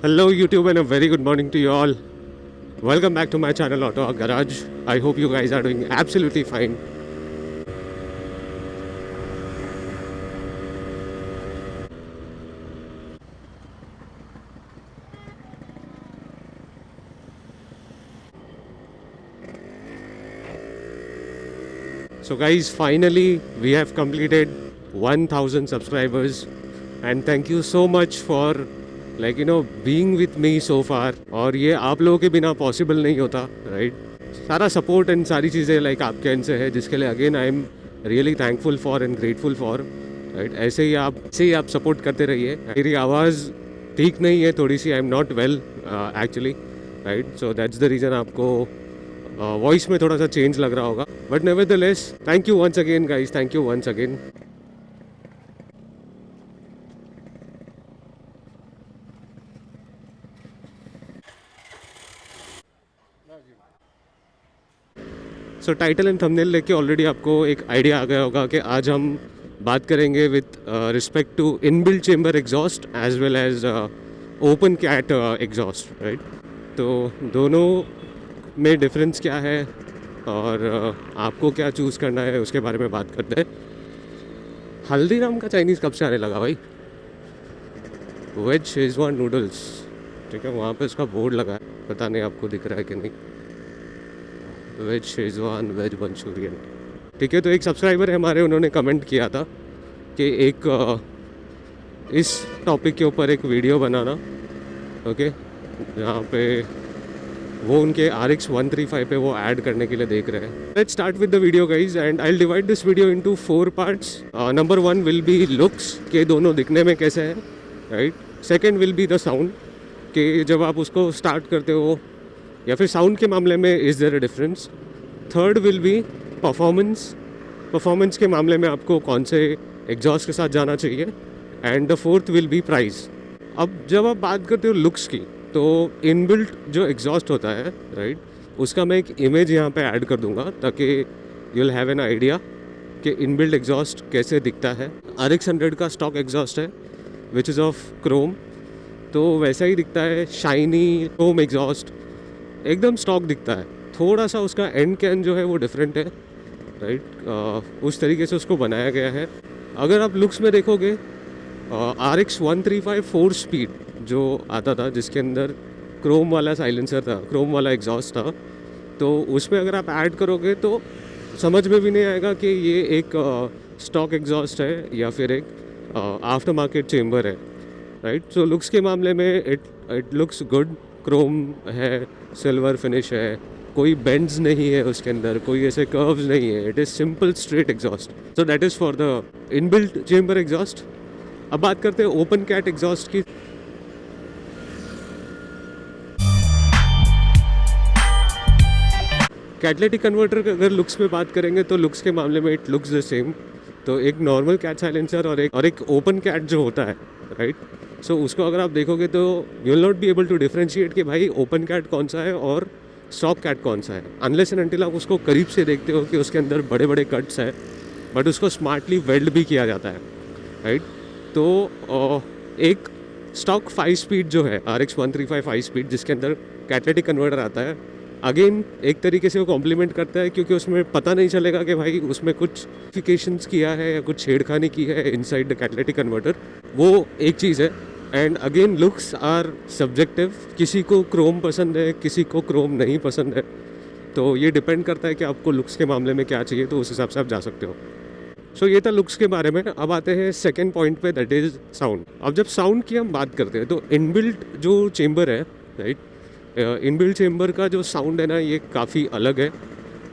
Hello YouTube and a very good morning to you all. Welcome back to my channel Auto Garage. I hope you guys are doing absolutely fine. So guys, finally we have completed 1000 subscribers and thank you so much for being with me so far. और ये आप लोगों के बिना possible नहीं होता, right? सारा support and सारी चीज़ें आपके एंड से है, जिसके लिए again I am really thankful for and grateful for, right? ऐसे ही आप सपोर्ट करते रहिए. मेरी आवाज़ ठीक नहीं है थोड़ी सी, I am not well actually, right? So that's the reason आपको वॉइस में थोड़ा सा चेंज लग रहा होगा, but nevertheless thank you once again guys, thank you once again. So title and thumbnail लेके ऑलरेडी आपको एक आइडिया आ गया होगा कि आज हम बात करेंगे with respect to inbuilt chamber exhaust as well as open cat exhaust, right? तो दोनों में डिफरेंस क्या है और आपको क्या चूज़ करना है उसके बारे में बात करते हैं. हल्दीराम का चाइनीज़ कब से आने लगा भाई? वेज शेजवान नूडल्स, ठीक है, वहाँ पे उसका बोर्ड लगा है, पता नहीं आपको दिख रहा है कि नहीं. वेज शेजवान, वेज मंचूरियन, ठीक है. तो एक सब्सक्राइबर है हमारे, उन्होंने कमेंट किया था कि एक इस टॉपिक के ऊपर एक वीडियो बनाना, ओके, जहाँ पे वो उनके RX 135 पे वो ऐड करने के लिए देख रहे हैं. Let's start with the video guys and I will divide this video into 4 parts. Number 1 will be looks, के दोनों दिखने में कैसे हैं, right? Second will be the sound, कि जब आप उसको स्टार्ट करते हो या फिर साउंड के मामले में is there a difference. Third will be performance के मामले में आपको कौन से एग्जॉस्ट के साथ जाना चाहिए. And the fourth will be price. अब जब आप बात करते हो लुक्स की, तो इनबिल्ट जो एग्जॉस्ट होता है, राइट, उसका मैं एक इमेज यहाँ पे ऐड कर दूँगा ताकि you will have an idea कि इनबिल्ट एग्जॉस्ट कैसे दिखता है. RX 100 का स्टॉक एग्जॉस्ट है विच इज़ ऑफ क्रोम, तो वैसा ही दिखता है, शाइनी क्रोम एग्जॉस्ट, एकदम स्टॉक दिखता है. थोड़ा सा उसका एंड कैन जो है वो डिफरेंट है, राइट? उस तरीके से उसको बनाया गया है. अगर आप लुक्स में देखोगे, RX 135 4 स्पीड जो आता था, जिसके अंदर क्रोम वाला साइलेंसर था, क्रोम वाला एग्जॉस्ट था, तो उसमें अगर आप ऐड करोगे तो समझ में भी नहीं आएगा कि ये एक स्टॉक एग्जॉस्ट है या फिर एक आफ्टर मार्केट चेम्बर है, राइट? सो लुक्स के मामले में इट लुक्स गुड. क्रोम है, सिल्वर फिनिश है, कोई बेंड्स नहीं है उसके अंदर, कोई ऐसे कर्व्स नहीं है. It is simple straight exhaust. So that is for the inbuilt chamber exhaust. अब बात करते हैं ओपन कैट एग्जॉस्ट की. कैटलिटिक कन्वर्टर के अगर लुक्स में बात करेंगे तो लुक्स के मामले में इट लुक्स द सेम. तो एक नॉर्मल कैट साइलेंसर और एक ओपन कैट जो होता है, राइट? सो उसको अगर आप देखोगे तो you will not be able to differentiate कि भाई ओपन कैट कौन सा है और स्टॉक कैट कौन सा है, अनलेस एंड अनटिल आप उसको करीब से देखते हो कि उसके अंदर बड़े बड़े कट्स हैं, बट उसको स्मार्टली वेल्ड भी किया जाता है, राइट? तो एक स्टॉक 5 स्पीड जो है, RX 135 5 स्पीड, जिसके अंदर कैटलिटिक कन्वर्टर आता है, अगेन एक तरीके से वो कॉम्प्लीमेंट करता है, क्योंकि उसमें पता नहीं चलेगा कि भाई उसमें कुछ मॉडिफिकेशंस किया है या कुछ छेड़खानी की है इनसाइड द कैटलिटिक कन्वर्टर. वो एक चीज़ है. And again looks are subjective, किसी को क्रोम पसंद है, किसी को क्रोम नहीं पसंद है, तो ये डिपेंड करता है कि आपको लुक्स के मामले में क्या चाहिए, तो उस हिसाब से आप जा सकते हो. सो ये था लुक्स के बारे में. अब आते हैं सेकेंड पॉइंट पे, दैट इज़ साउंड. अब जब साउंड की हम बात करते हैं तो इनबिल्ट जो चेम्बर है, राइट, इनबिल्ट चेम्बर का जो साउंड है ना, ये काफ़ी अलग है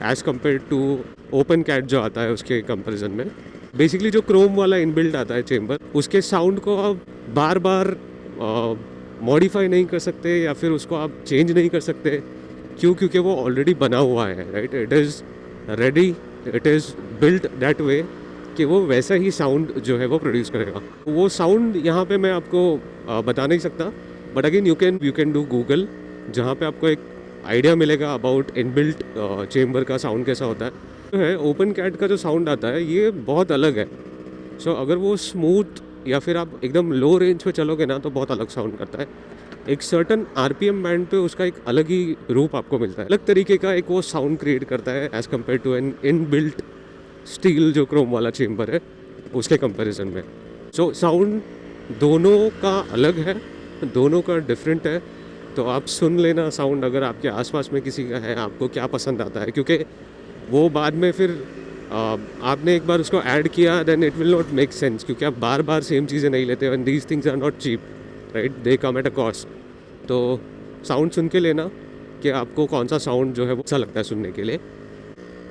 as compared to open cat जो आता है उसके कंपैरिजन में. बेसिकली जो क्रोम वाला इनबिल्ट आता है चेम्बर, उसके साउंड को आप बार बार मॉडिफाई नहीं कर सकते या फिर उसको आप चेंज नहीं कर सकते. क्यों? क्योंकि वो ऑलरेडी बना हुआ है, right? It is ready, it is built that way कि वो वैसा ही साउंड जो है वो प्रोड्यूस करेगा. वो साउंड यहाँ पे मैं आपको बता नहीं सकता, but again you can do Google, जहाँ पे आपको एक आइडिया मिलेगा अबाउट इनबिल्ट चेम्बर का साउंड कैसा होता है. जो है ओपन कैट का जो साउंड आता है ये बहुत अलग है. सो अगर वो स्मूथ या फिर आप एकदम लो रेंज पे चलोगे ना तो बहुत अलग साउंड करता है. एक सर्टन आरपीएम बैंड पे उसका एक अलग ही रूप आपको मिलता है, अलग तरीके का एक वो साउंड क्रिएट करता है as compared to an inbuilt steel जो क्रोम वाला चेम्बर है उसके कंपैरिजन में। सो साउंड दोनों का अलग है, दोनों का डिफरेंट है। तो आप सुन लेना साउंड, अगर आपके आसपास में किसी का है, आपको क्या पसंद आता है, क्योंकि वो बाद में फिर आपने एक बार उसको ऐड किया then it will not make sense, क्योंकि आप बार बार सेम चीज़ें नहीं लेते and these things are not cheap, right, they come at a cost. तो साउंड सुन के लेना कि आपको कौन सा साउंड जो है वो अच्छा लगता है सुनने के लिए।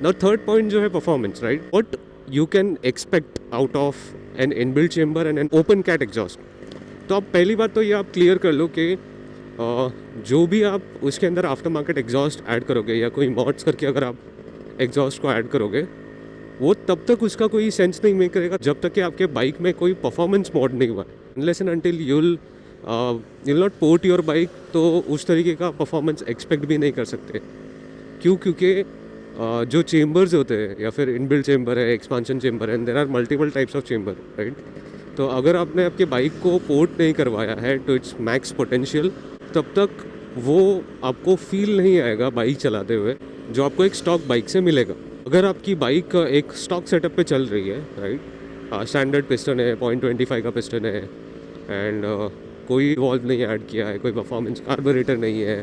नाउ थर्ड पॉइंट जो है performance, right, what you can expect out of an inbuilt chamber and an open cat exhaust. तो आप पहली बात तो ये आप क्लियर कर लो कि जो भी आप उसके अंदर आफ्टर मार्केट एग्जॉस्ट ऐड करोगे या कोई मॉड्स करके अगर आप एग्जॉस्ट को ऐड करोगे, वो तब तक उसका कोई सेंस नहीं मेक करेगा जब तक कि आपके बाइक में कोई परफॉर्मेंस मॉड नहीं हुआ है। Unless and until you'll not port your bike, तो उस तरीके का परफॉर्मेंस एक्सपेक्ट भी नहीं कर सकते। क्यों? क्योंकि जो चेम्बर्स होते हैं या फिर इनबिल्ट चेम्बर है, एक्सपांशन चेम्बर है, and there are multiple types of chamber, right. तो अगर आपने आपके बाइक को पोर्ट नहीं करवाया है टू इट्स मैक्स पोटेंशियल, तब तक वो आपको फील नहीं आएगा बाइक चलाते हुए जो आपको एक स्टॉक बाइक से मिलेगा। अगर आपकी बाइक एक स्टॉक सेटअप पे चल रही है, राइट, स्टैंडर्ड पिस्टन है, 0.25 का पिस्टन है, एंड कोई वॉल्व नहीं ऐड किया है, कोई परफॉर्मेंस कार्बोरेटर नहीं है,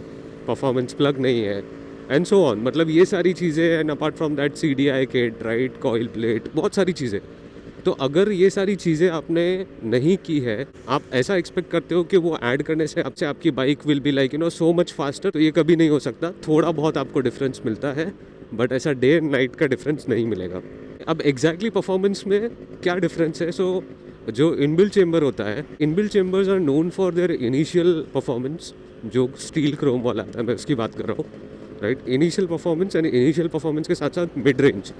परफॉर्मेंस प्लग नहीं है, एंड सो ऑन, मतलब ये सारी चीज़ें, and apart from that CDI kit, right, coil plate, बहुत सारी चीज़ें। तो अगर ये सारी चीज़ें आपने नहीं की है, आप ऐसा एक्सपेक्ट करते हो कि वो ऐड करने से आपसे आपकी bike will be like so much faster, तो ये कभी नहीं हो सकता। थोड़ा बहुत आपको डिफरेंस मिलता है, बट ऐसा डे एंड नाइट का डिफरेंस नहीं मिलेगा। अब एग्जैक्टली परफॉर्मेंस में क्या डिफरेंस है? सो जो इनबिल्ट चेम्बर होता है, inbuilt chambers are known for their initial performance, जो स्टील क्रोम वाला आता है, मैं उसकी बात कर रहा हूँ, right. Initial performance and initial performance के साथ साथ मिड रेंज।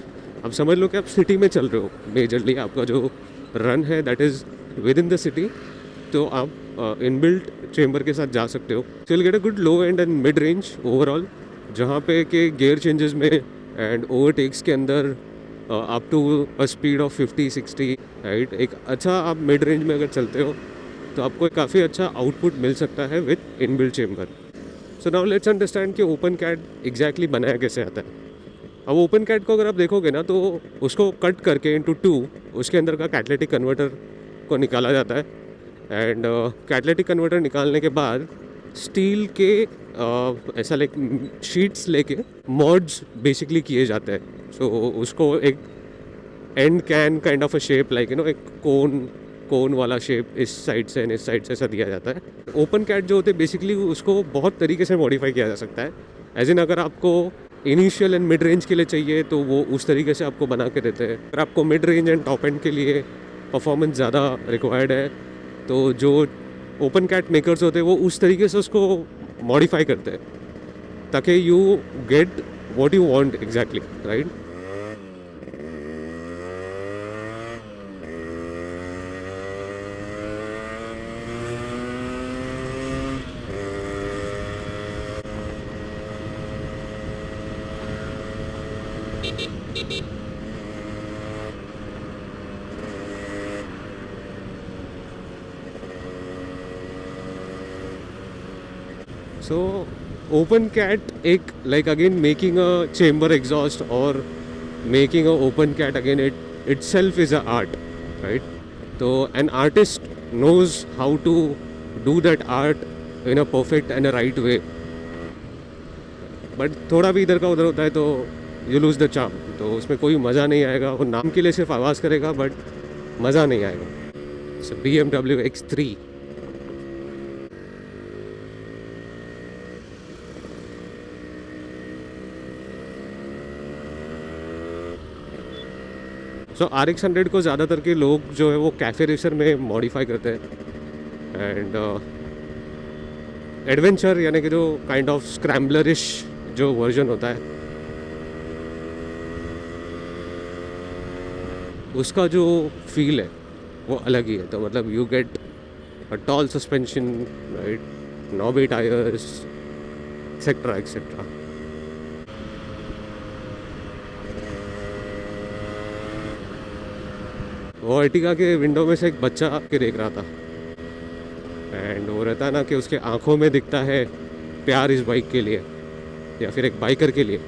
अब समझ लो कि आप सिटी में चल रहे हो, मेजरली आपका जो रन है that is within the city, तो आप इनबिल्ट चेम्बर के साथ जा सकते हो। So will get a good low and mid range overall, जहाँ पे के गियर चेंजेस में एंड ओवरटेक्स के अंदर up to a speed of 50-60, right, एक अच्छा आप मिड रेंज में अगर चलते हो तो आपको काफ़ी अच्छा आउटपुट मिल सकता है with inbuilt chamber. So now let's understand कि ओपन कैट एग्जैक्टली बनाया कैसे आता है। अब ओपन कैट को अगर आप देखोगे ना, तो उसको कट करके इनटू 2 उसके अंदर का कैटलिटिक कन्वर्टर को निकाला जाता है, एंड कैटलिटिक कन्वर्टर निकालने के बाद स्टील के ऐसा लाइक शीट्स लेके मॉड्स बेसिकली किए जाते हैं। सो उसको एक and can kind of a shape, like एक कोन वाला शेप इस साइड से इस साइड से ऐसा दिया जाता है। ओपन कैट जो होते हैं बेसिकली उसको बहुत तरीके से मॉडिफाई किया जा सकता है। एज इन अगर आपको इनिशियल एंड मिड रेंज के लिए चाहिए तो वो उस तरीके से आपको बना के देते हैं। अगर आपको mid range and top and के लिए परफॉर्मेंस ज़्यादा रिक्वायर्ड है, तो जो ओपन कैट मेकर्स होते हैं वो उस तरीके से उसको मॉडिफाई करते हैं ताकि you get what you want exactly, right. So open cat एक like again making a chamber exhaust और making a open cat again it itself is a art, right? तो an artist knows how to do that art in a perfect and a right way, but थोड़ा भी इधर का उधर होता है तो you lose the charm, तो उसमें कोई मज़ा नहीं आएगा। वो नाम के लिए सिर्फ आवाज़ करेगा बट मज़ा नहीं आएगा। सो BMW X3 सो RX100 को ज़्यादातर के लोग जो है वो कैफ़े रेसर में मॉडिफाई करते हैं, एंड एडवेंचर यानी कि जो काइंड ऑफ स्क्रैम्बलरिश जो वर्जन होता है उसका जो फील है वो अलग ही है। तो मतलब you get a tall suspension, right, knobby tyres, etcetera etcetera. वो अर्टिगा के विंडो में से एक बच्चा के देख रहा था, एंड वो रहता है ना कि उसके आंखों में दिखता है प्यार इस बाइक के लिए या फिर एक बाइकर के लिए.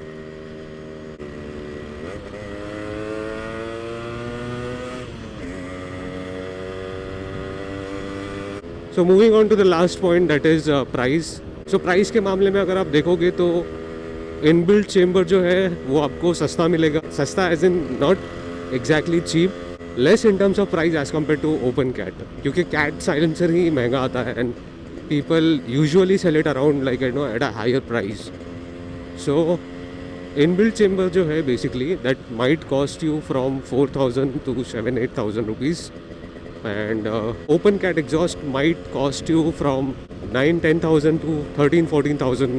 So moving on to the last point, that is price. So price के मामले में अगर आप देखोगे तो इनबिल्ट चेम्बर जो है वो आपको सस्ता मिलेगा. सस्ता as in not exactly cheap, less in terms of price as compared to open cat, क्योंकि कैट साइलेंसर ही महंगा आता है and people usually sell it around like you know at a higher price. So inbuilt chamber जो है basically that might cost you from 4,000 to 7,000-8,000 rupees. And open cat exhaust might cost you from 9,000-10,000 to 13,000-14,000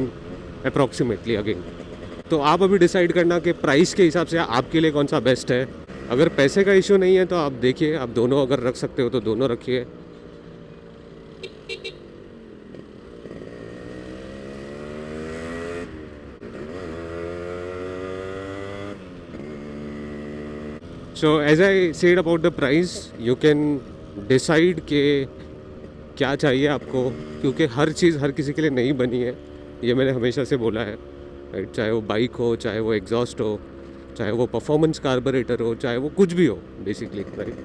approximately again. तो आप अभी decide करना कि price के हिसाब से आपके लिए कौन सा बेस्ट है. अगर पैसे का इशू नहीं है तो आप देखिए, आप दोनों अगर रख सकते हो तो दोनों रखिए. So as I said about the price, you can decide के क्या चाहिए आपको, क्योंकि हर चीज़ हर किसी के लिए नहीं बनी है. ये मैंने हमेशा से बोला है, राइट. चाहे वो बाइक हो, चाहे वो एग्जॉस्ट हो, चाहे वो परफॉर्मेंस कार्बोरेटर हो, चाहे वो कुछ भी हो basically, right.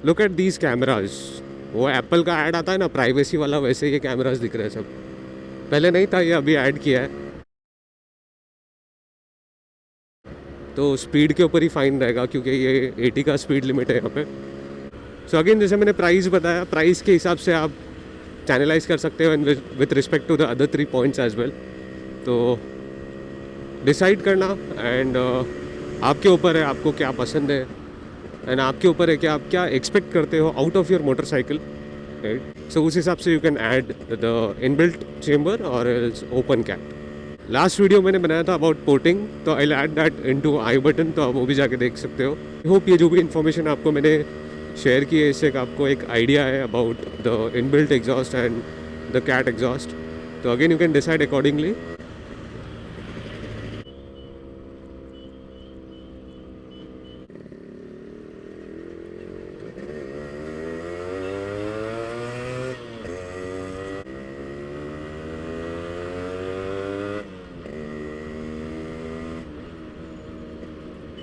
Look at these cameras. वो एप्पल का ऐड आता है ना प्राइवेसी वाला, वैसे ये कैमराज दिख रहे हैं सब. पहले नहीं था, ये अभी ऐड किया है. तो स्पीड के ऊपर ही फाइन रहेगा क्योंकि ये 80 का स्पीड लिमिट है यहाँ पे. सो अगेन जैसे मैंने प्राइस बताया, प्राइस के हिसाब से आप चैनलाइज कर सकते हो with respect to the other 3 points as well. तो डिसाइड करना एंड आपके ऊपर है आपको क्या पसंद है, एंड आपके ऊपर है कि आप क्या एक्सपेक्ट करते हो out of your motorcycle, right. So उस हिसाब से you can add the inbuilt chamber और ओपन कैट. लास्ट वीडियो मैंने बनाया था अबाउट पोर्टिंग, तो I add that into i button, तो आप वो भी जाके देख सकते हो. आई होप ये जो भी इन्फॉर्मेशन आपको मैंने शेयर की है इससे आपको एक आइडिया है about the inbuilt exhaust and the cat exhaust. तो again you can decide accordingly.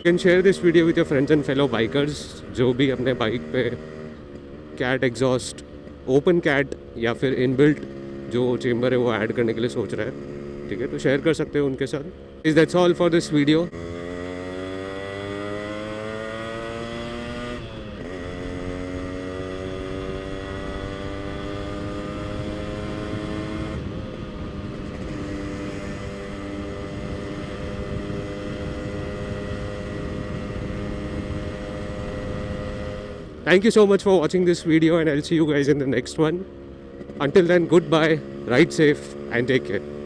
You can share this video with your friends and fellow bikers जो भी अपने बाइक पे कैट एग्जॉस्ट, ओपन कैट या फिर इनबिल्ट जो chamber है वो ऐड करने के लिए सोच रहा है. ठीक है, तो शेयर कर सकते हो उनके साथ. Is that's all for this video. Thank you so much for watching this video and I'll see you guys in the next one. Until then, goodbye, ride safe and take care.